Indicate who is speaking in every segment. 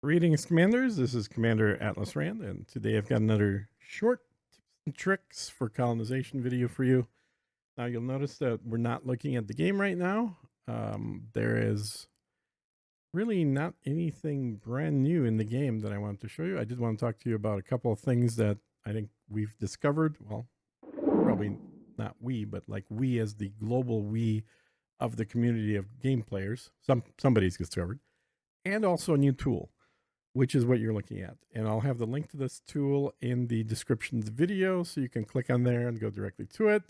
Speaker 1: Greetings, Commanders. This is Commander Atlas Rand, and today I've got another short tips and tricks for colonization video for you. Now, you'll notice that we're not looking at the game right now. There is really not anything brand new in the game that I wanted to show you. I did want to talk to you about a couple of things that I think we've discovered. Well, probably not we, but like we as the global we of the community of game players. Somebody's discovered, and also a new tool, which is what you're looking at. And I'll have the link to this tool in the description of the video, so you can click on there and go directly to it.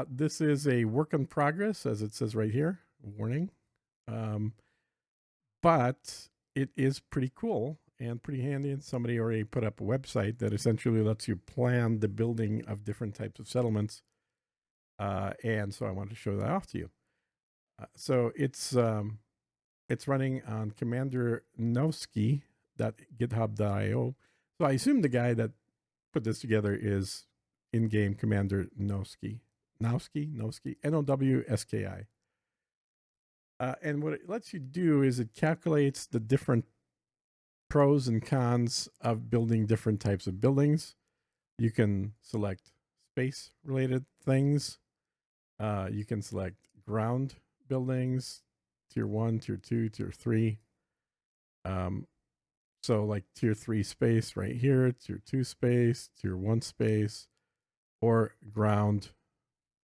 Speaker 1: This is a work in progress, as it says right here, warning. But it is pretty cool and pretty handy. And somebody already put up a website that essentially lets you plan the building of different types of settlements. And so I wanted to show that off to you. So it's running on commandernoski.github.io. So I assume the guy that put this together is in-game Commander Noski, Nowski, and what it lets you do is it calculates the different pros and cons of building different types of buildings. You can select space-related things. You can select ground buildings, tier 1, tier 2, tier 3. So like tier 3 space right here, tier 2 space, tier 1 space, or ground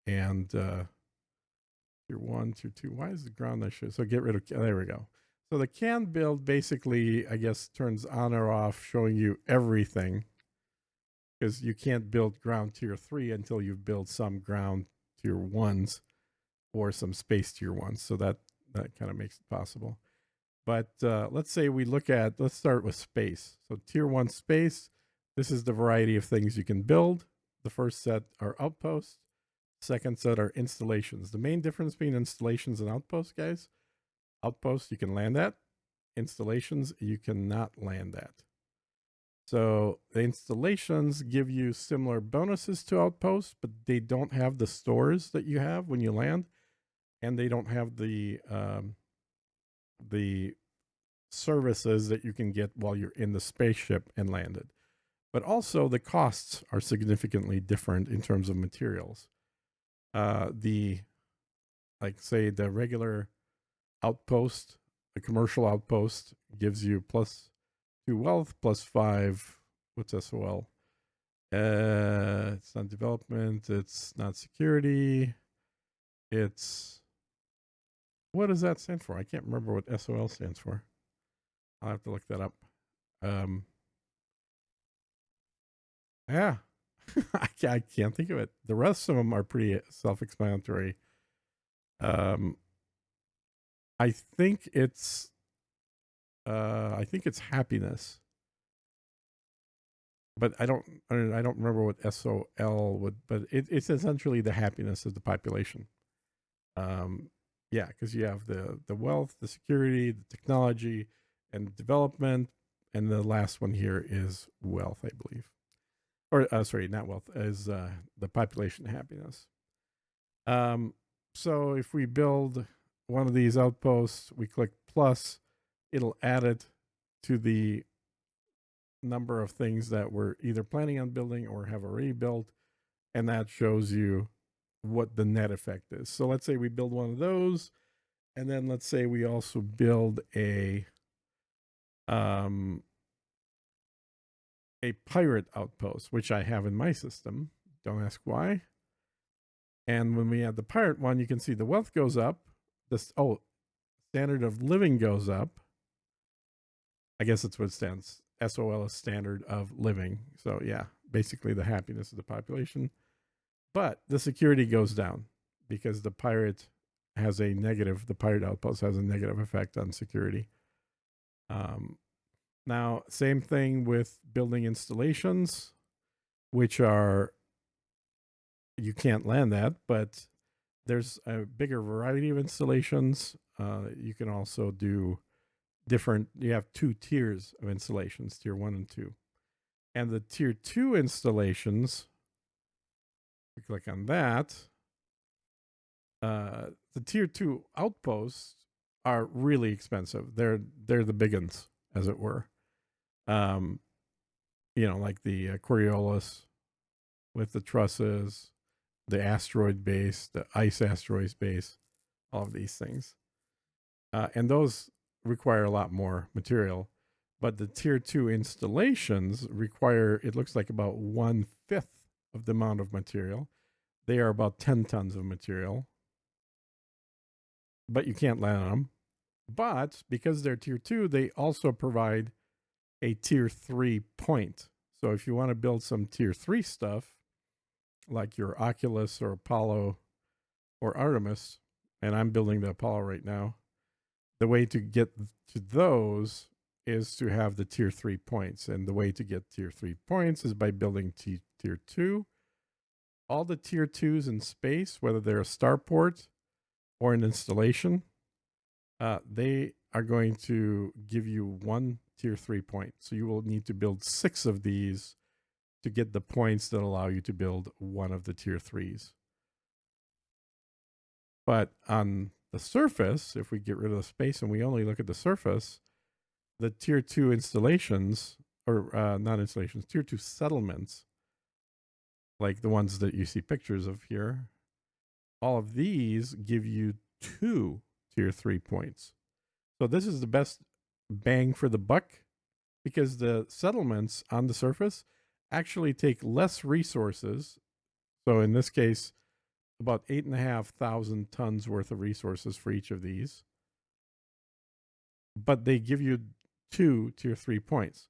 Speaker 1: and tier 1, tier 2. Why is the ground not sure? So get rid of, there we go. So the can build basically, I guess, turns on or off, showing you everything, because you can't build ground tier 3 until you build some ground tier 1s or some space tier 1s. So that kind of makes it possible. But let's say we let's start with space. So tier 1 space, this is the variety of things you can build. The first set are outposts. Second set are installations. The main difference between installations and outposts, guys, outposts you can land at. Installations, you cannot land at. So the installations give you similar bonuses to outposts, but they don't have the stores that you have when you land, and they don't have the services that you can get while you're in the spaceship and landed. But also the costs are significantly different in terms of materials. Say the regular outpost, the commercial outpost gives you +2 wealth, +5. What's SOL? It's not development. It's not security. It's, what does that stand for? I can't remember what SOL stands for. I'll have to look that up. Yeah, I can't think of it. The rest of them are pretty self-explanatory. I think it's happiness, but I don't remember what SOL would. But it's essentially the happiness of the population. Yeah, because you have the wealth, the security, the technology, and development, and the last one here is wealth, I believe. Or sorry, not wealth, is the population happiness. So if we build one of these outposts, we click plus, it'll add it to the number of things that we're either planning on building or have already built, and that shows you what the net effect is. So let's say we build one of those, and then let's say we also build a pirate outpost, which I have in my system. Don't ask why. And when we add the pirate one, you can see the wealth goes up. Standard of living goes up. I guess that's what it stands. SOL is standard of living. So yeah, basically the happiness of the population. But the security goes down because the pirate outpost has a negative effect on security. Now, same thing with building installations, which are, you can't land that, but there's a bigger variety of installations. You can also do you have 2 tiers of installations, tier 1 and 2. And the tier 2 installations, we click on that. The tier 2 outposts are really expensive. They're the big ones. as it were. Um, like the Coriolis with the trusses, the asteroid base, the ice asteroids base, all of these things. And those require a lot more material. But the tier 2 installations require, it looks like about 1/5 of the amount of material. They are about 10 tons of material, but you can't land on them. But because they're tier 2, they also provide a tier 3 point. So if you want to build some tier 3 stuff, like your Oculus or Apollo or Artemis, and I'm building the Apollo right now, the way to get to those is to have the tier 3 points. And the way to get tier 3 points is by building tier 2. All the tier 2s in space, whether they're a starport or an installation, they are going to give you 1 tier 3 point. So you will need to build 6 of these to get the points that allow you to build one of the tier 3s. But on the surface, if we get rid of the space and we only look at the surface, the tier 2 installations, or not installations, tier 2 settlements, like the ones that you see pictures of here, all of these give you 2 tier 3 points. So this is the best bang for the buck, because the settlements on the surface actually take less resources. So in this case, about 8,500 tons worth of resources for each of these. But they give you 2 tier 3 points.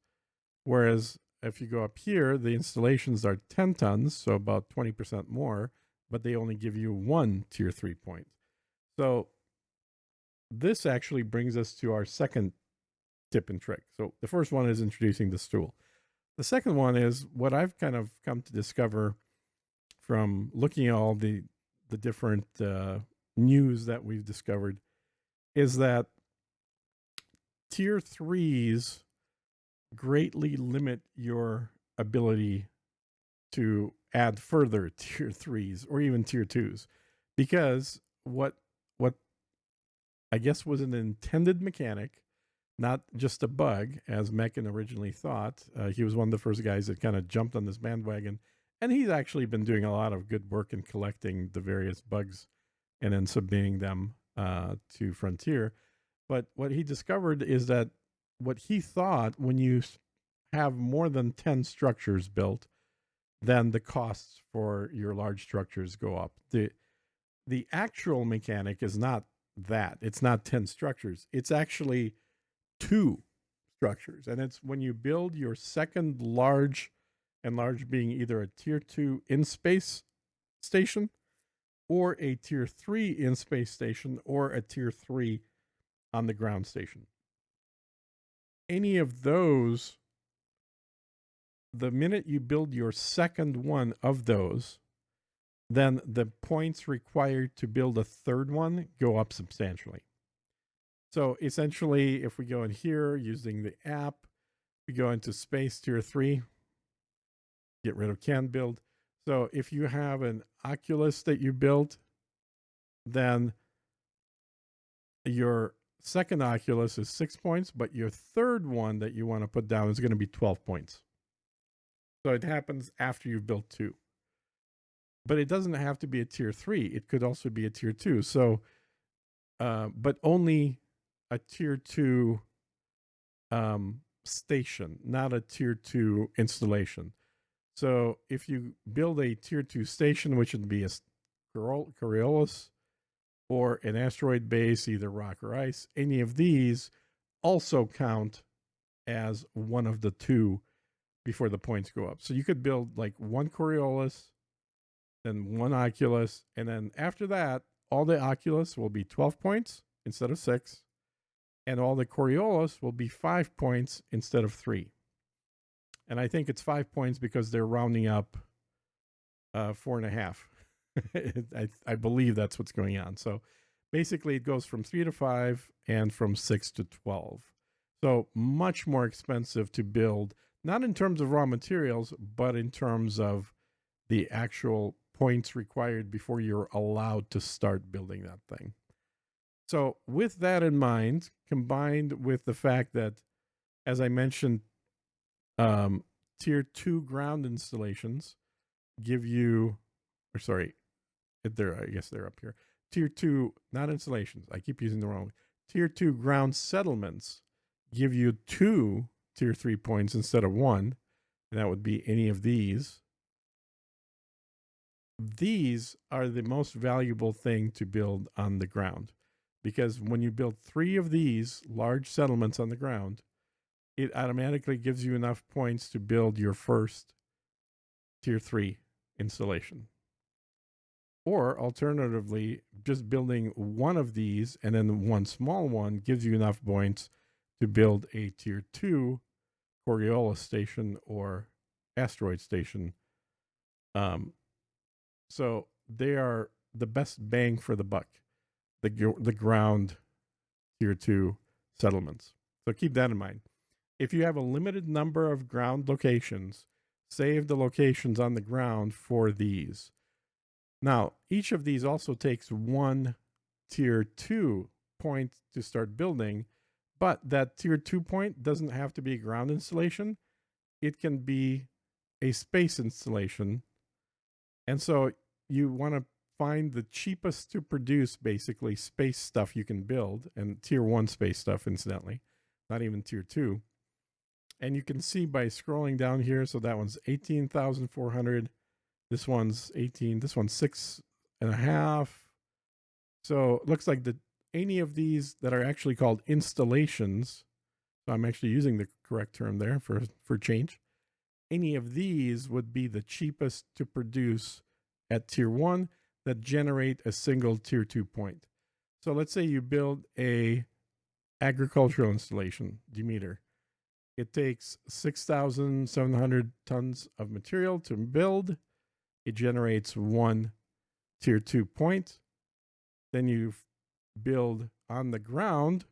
Speaker 1: Whereas if you go up here, the installations are 10 tons, so about 20% more, but they only give you 1 tier 3 point. So this actually brings us to our second tip and trick. So the first one is introducing the stool. The second one is what I've kind of come to discover from looking at all the different news that we've discovered, is that tier 3s greatly limit your ability to add further tier 3s or even tier 2s, because what I guess was an intended mechanic, not just a bug, as Meccan originally thought. He was one of the first guys that kind of jumped on this bandwagon, and he's actually been doing a lot of good work in collecting the various bugs and then submitting them to Frontier. But what he discovered is that what he thought, when you have more than 10 structures built, then the costs for your large structures go up. The actual mechanic is not that. It's not 10 structures. It's actually 2 structures. And it's when you build your second large, and large being either a tier 2 in space station or a tier 3 in space station or a tier 3 on the ground station. Any of those, the minute you build your second one of those, then the points required to build a third one go up substantially. So essentially, if we go in here using the app, we go into space tier 3, get rid of can build. So if you have an Oculus that you built, then your second Oculus is 6 points, but your third one that you want to put down is going to be 12 points. So it happens after you've built 2. But it doesn't have to be a tier 3. It could also be a tier 2. So, but only a tier 2 station, not a tier 2 installation. So if you build a tier 2 station, which would be a Coriolis or an asteroid base, either rock or ice, any of these also count as one of the 2 before the points go up. So you could build like 1 Coriolis, then 1 Oculus, and then after that, all the Oculus will be 12 points instead of 6, and all the Coriolis will be 5 points instead of 3. And I think it's 5 points because they're rounding up 4.5. I believe that's what's going on. So basically, it goes from 3 to 5 and from 6 to 12. So much more expensive to build, not in terms of raw materials, but in terms of the actual points required before you're allowed to start building that thing. So with that in mind, combined with the fact that as I mentioned, tier 2 ground installations give you, or sorry, I guess they're up here. Tier 2, not installations. I keep using the wrong. Tier 2 ground settlements give you 2 tier 3 points instead of 1. And that would be any of these. These are the most valuable thing to build on the ground, because when you build 3 of these large settlements on the ground, it automatically gives you enough points to build your first tier 3 installation. Or alternatively, just building one of these and then one small one gives you enough points to build a tier 2 Coriolis station or asteroid station. So they are the best bang for the buck, the ground tier 2 settlements. So keep that in mind. If you have a limited number of ground locations, save the locations on the ground for these. Now, each of these also takes 1 tier 2 point to start building, but that tier 2 point doesn't have to be a ground installation. It can be a space installation. And so you want to find the cheapest to produce, basically, space stuff you can build, and tier 1 space stuff, incidentally, not even tier 2. And you can see by scrolling down here, so that one's 18,400. This one's 18. This one's 6.5. So it looks like any of these that are actually called installations. So I'm actually using the correct term there for change. Any of these would be the cheapest to produce at tier 1 that generate a single tier 2 point. So let's say you build a agricultural installation, Demeter. It takes 6,700 tons of material to build. It generates 1 tier 2 point. Then you build on the ground,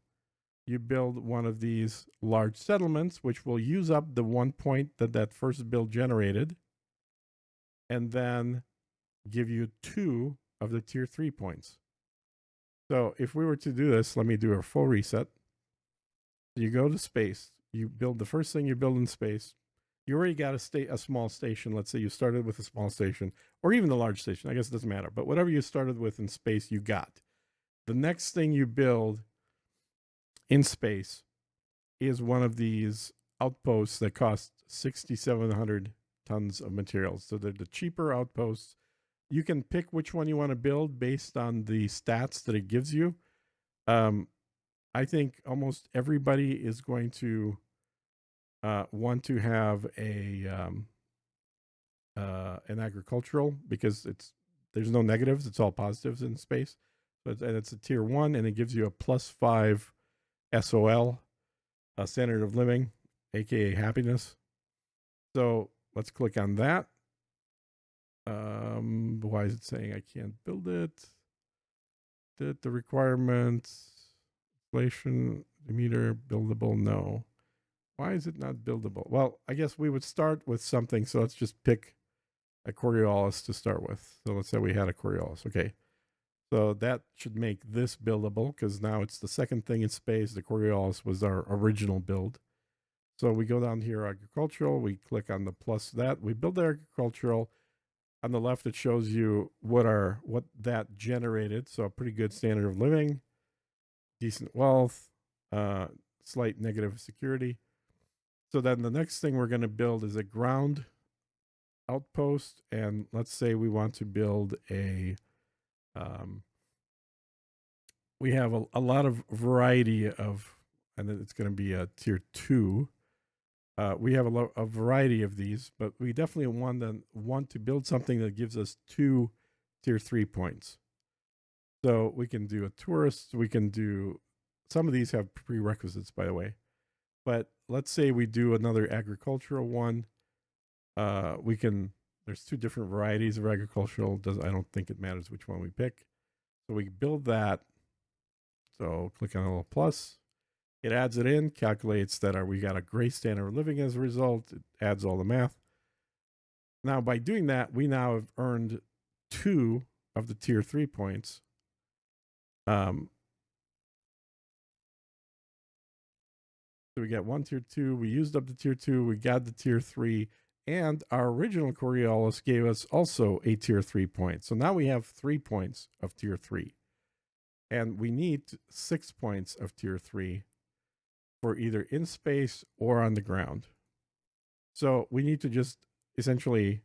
Speaker 1: you build one of these large settlements, which will use up the 1 point that first build generated, and then give you 2 of the tier 3 points. So if we were to do this, let me do a full reset. You go to space, you build the first thing you build in space. You already got a small station. Let's say you started with a small station, or even the large station. I guess it doesn't matter. But whatever you started with in space, you got. The next thing you build in space is one of these outposts that cost 6,700 tons of materials. So they're the cheaper outposts. You can pick which one you want to build based on the stats that it gives you. I think almost everybody is going to want to have an agricultural, because there's no negatives, it's all positives in space. And it's a tier 1, and it gives you a +5 SOL, standard of living, aka happiness. So let's click on that. Why is it saying I can't build it? The requirements, inflation, meter, buildable, no. Why is it not buildable? Well, I guess we would start with something. So let's just pick a Coriolis to start with. So let's say we had a Coriolis. Okay. So that should make this buildable, because now it's the second thing in space. The Coriolis was our original build. So we go down here, agricultural. We click on the plus that. We build the agricultural. On the left, it shows you what that generated. So a pretty good standard of living, decent wealth, slight negative security. So then the next thing we're going to build is a ground outpost. And let's say we want to build we have a lot of variety of, and it's going to be a tier 2. We have a variety of these, but we definitely want to build something that gives us 2 tier 3 points. So we can do a tourist. We can do, some of these have prerequisites, by the way. But let's say we do another agricultural one. There's 2 different varieties of agricultural. I don't think it matters which one we pick. So we build that. So click on a little plus. It adds it in, calculates that we got a great standard of living as a result. It adds all the math. Now, by doing that, we now have earned 2 of the tier 3 points. So we got 1 tier 2. We used up the tier 2. We got the tier 3. And our original Coriolis gave us also a tier 3 point. So now we have 3 points of tier 3. And we need 6 points of tier 3 for either in space or on the ground. So we need to just essentially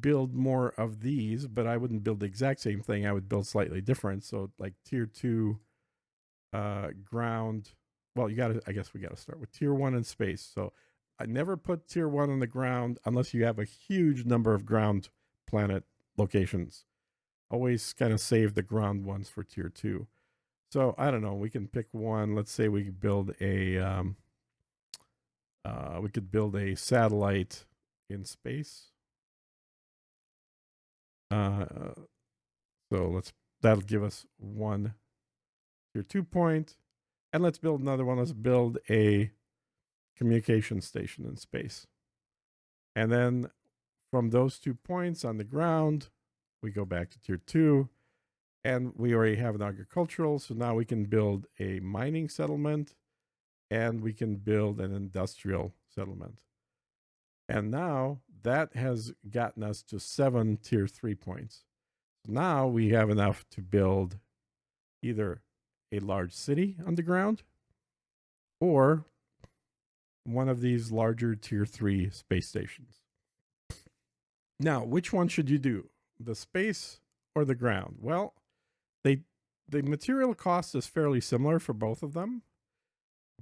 Speaker 1: build more of these, but I wouldn't build the exact same thing. I would build slightly different. So like tier 2 ground. Well, I guess we got to start with tier 1 in space. So I never put tier 1 on the ground unless you have a huge number of ground planet locations. Always kind of save the ground ones for tier 2. So I don't know. We can pick one. Let's say we build we could build a satellite in space. So that'll give us 1 tier 2 point. And let's build another one. Let's build a communication station in space. And then from those 2 points on the ground, we go back to tier 2. And we already have an agricultural. So now we can build a mining settlement and we can build an industrial settlement. And now that has gotten us to 7 tier 3 points. Now we have enough to build either a large city on the ground or one of these larger tier 3 space stations. Now, which one should you do? The space or the ground? Well, the material cost is fairly similar for both of them,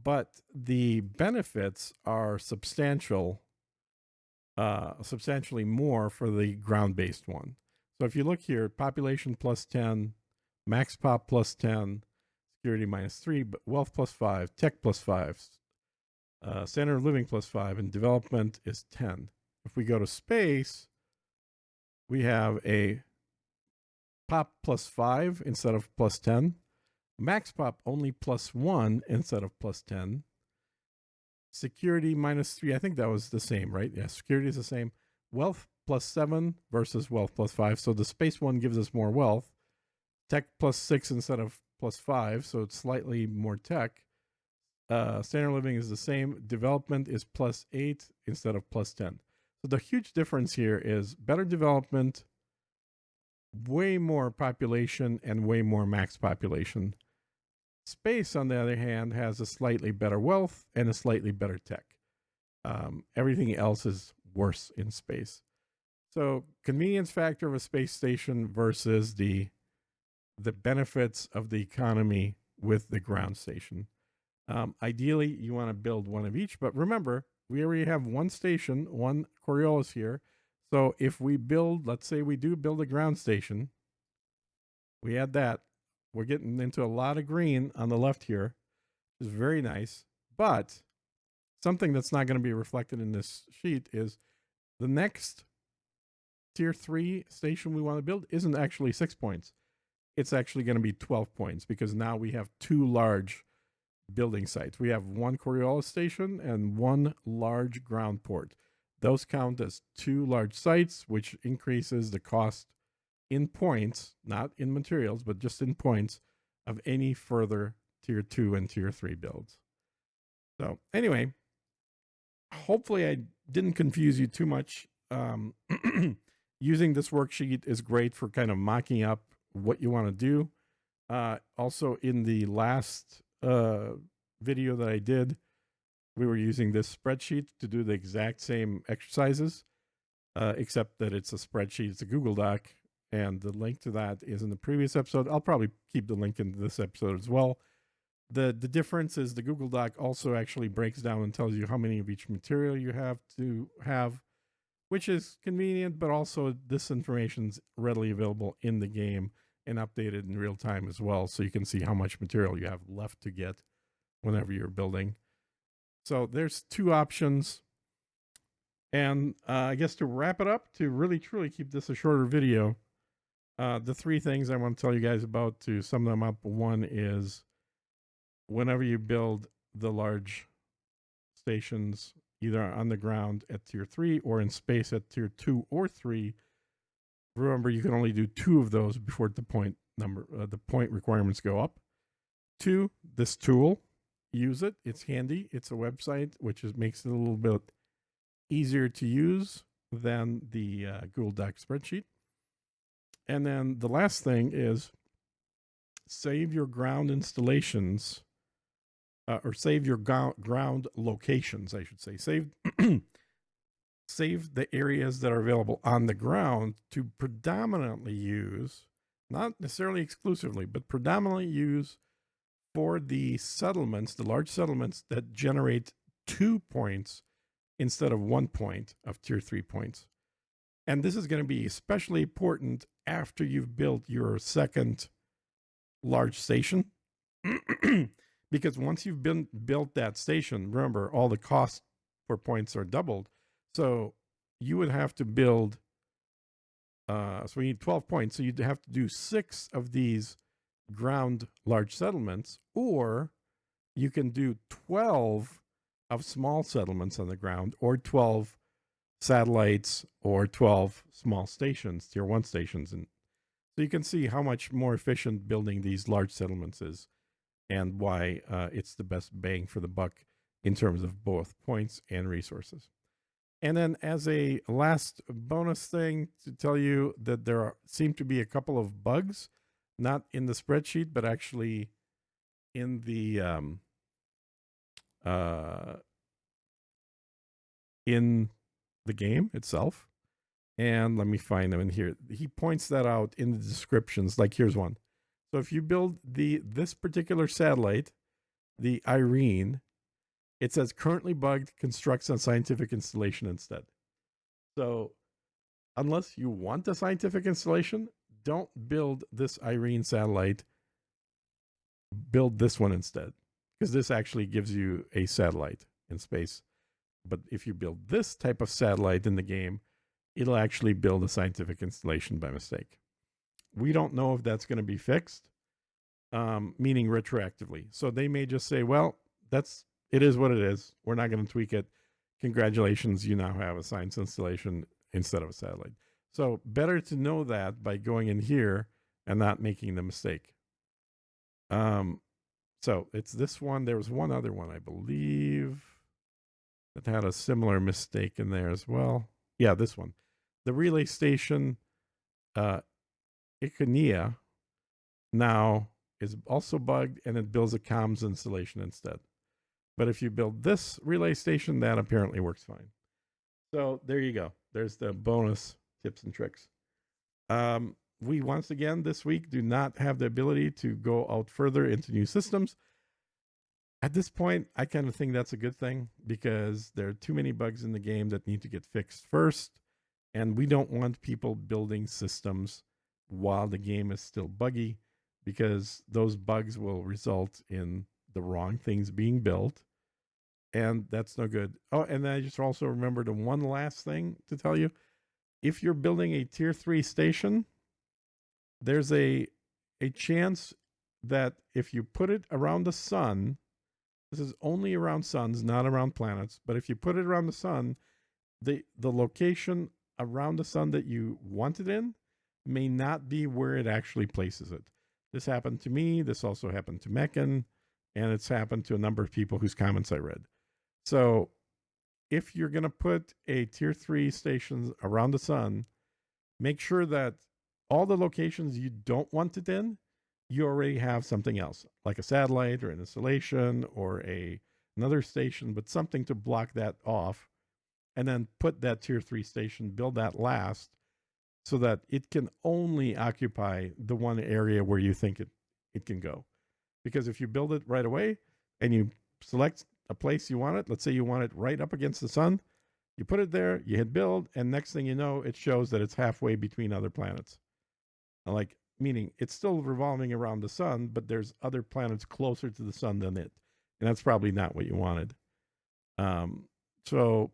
Speaker 1: but the benefits are substantially more for the ground-based one. So if you look here, population plus 10, max pop plus 10, security minus 3, but wealth plus 5, tech plus 5, standard of living plus 5, and development is 10. If we go to space, we have a pop plus 5 instead of plus 10, max pop only plus 1 instead of plus 10, security minus 3, I think that was the same, right? Yeah, security is the same. Wealth plus 7 versus wealth plus 5. So the space one gives us more wealth. Tech plus 6 instead of plus 5, so it's slightly more tech. Standard living is the same. Development is plus 8 instead of plus 10. So the huge difference here is better development, way more population, and way more max population. Space, on the other hand, has a slightly better wealth and a slightly better tech. Everything else is worse in space. So convenience factor of a space station versus the benefits of the economy with the ground station. Ideally, you want to build one of each, but remember, we already have one station, one Coriolis here. So if we build, let's say we do build a ground station, we add that, we're getting into a lot of green on the left here. It's very nice, but something that's not going to be reflected in this sheet is the next tier 3 station we want to build isn't actually 6 points. It's actually going to be 12 points because now we have 2 large building sites. We have 1 Coriolis station and 1 large ground port. Those count as 2 large sites, which increases the cost in points, not in materials, but just in points of any further tier 2 and tier 3 builds. So anyway, hopefully I didn't confuse you too much. Using this worksheet is great for kind of mocking up what you want to do. Also in the last video that I did, we were using this spreadsheet to do the exact same exercises, except that it's a spreadsheet, it's a Google Doc, and the link to that is in the previous episode. I'll probably keep the link in this episode as well. The difference is the Google Doc also actually breaks down and tells you how many of each material you have to have, which is convenient, but also this information's readily available in the game and updated in real time as well, so you can see how much material you have left to get whenever you're building. So there's 2 options. And I guess to wrap it up, to really truly keep this a shorter video, the 3 things I want to tell you guys about, to sum them up. One is whenever you build the large stations, either on the ground at tier 3 or in space at tier 2 or 3, remember you can only do 2 of those before the point requirements go up. 2, this tool. use it. It's handy. It's a website, which makes it a little bit easier to use than the Google Doc spreadsheet. And then the last thing is save your ground installations, or save your ground locations, I should say. Save the areas that are available on the ground to predominantly use, not necessarily exclusively, but predominantly use for the settlements, the large settlements that generate 2 points instead of 1 point of tier 3 points. And this is going to be especially important after you've built your second large station. Because once you've built that station, remember, all the costs for points are doubled. So you would have to build, so we need 12 points. So you'd have to do 6 of these ground large settlements, or you can do 12 of small settlements on the ground, or 12 satellites, or 12 small stations, tier 1 stations. And so you can see how much more efficient building these large settlements is, and why it's the best bang for the buck in terms of both points and resources. And then as a last bonus thing to tell you that there seem to be a couple of bugs, not in the spreadsheet, but actually in the game itself. And let me find them in here. He points that out in the descriptions. Like, here's one. So if you build this particular satellite, the Irene, it says currently bugged, constructs a scientific installation instead. So unless you want a scientific installation, don't build this Irene satellite. Build this one instead, because this actually gives you a satellite in space. But if you build this type of satellite in the game, it'll actually build a scientific installation by mistake. We don't know if that's going to be fixed, meaning retroactively. So they may just say, well, it is what it is. We're not going to tweak it. Congratulations, you now have a science installation instead of a satellite. So better to know that by going in here and not making the mistake. So it's this one. There was one other one, I believe, that had a similar mistake in there as well. Yeah, this one. The relay station, Iconia, now is also bugged, and it builds a comms installation instead. But if you build this relay station, that apparently works fine. So there you go. There's the bonus tips and tricks. We, once again, this week do not have the ability to go out further into new systems. At this point, I kind of think that's a good thing, because there are too many bugs in the game that need to get fixed first. And we don't want people building systems while the game is still buggy, because those bugs will result in the wrong things being built. And that's no good. Oh, and I just also remembered one last thing to tell you. If you're building a tier 3 station, there's a chance that if you put it around the sun, this is only around suns, not around planets, but if you put it around the sun, the location around the sun that you want it in may not be where it actually places it. This happened to me. This also happened to Meccan, and it's happened to a number of people whose comments I read. So if you're going to put a tier 3 station around the sun, make sure that all the locations you don't want it in, you already have something else, like a satellite or an installation or another station, but something to block that off. And then put that tier 3 station, build that last, so that it can only occupy the one area where you think it can go. Because if you build it right away and you select a place you want it, let's say you want it right up against the sun, you put it there, you hit build, and next thing you know, it shows that it's halfway between other planets. Like, meaning it's still revolving around the sun, but there's other planets closer to the sun than it. And that's probably not what you wanted. So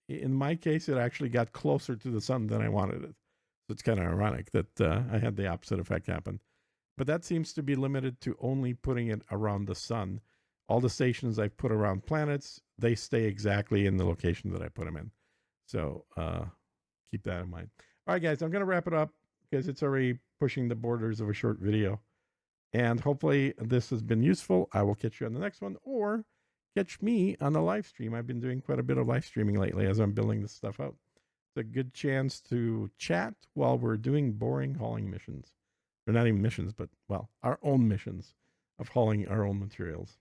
Speaker 1: in my case, it actually got closer to the sun than I wanted it. So it's kind of ironic that I had the opposite effect happen. But that seems to be limited to only putting it around the sun. All the stations I've put around planets, they stay exactly in the location that I put them in. So keep that in mind. All right, guys, I'm going to wrap it up because it's already pushing the borders of a short video. And hopefully this has been useful. I will catch you on the next one, or catch me on the live stream. I've been doing quite a bit of live streaming lately as I'm building this stuff out. It's a good chance to chat while we're doing boring hauling missions. Or not even missions, but, well, our own missions of hauling our own materials.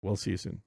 Speaker 1: We'll see you soon.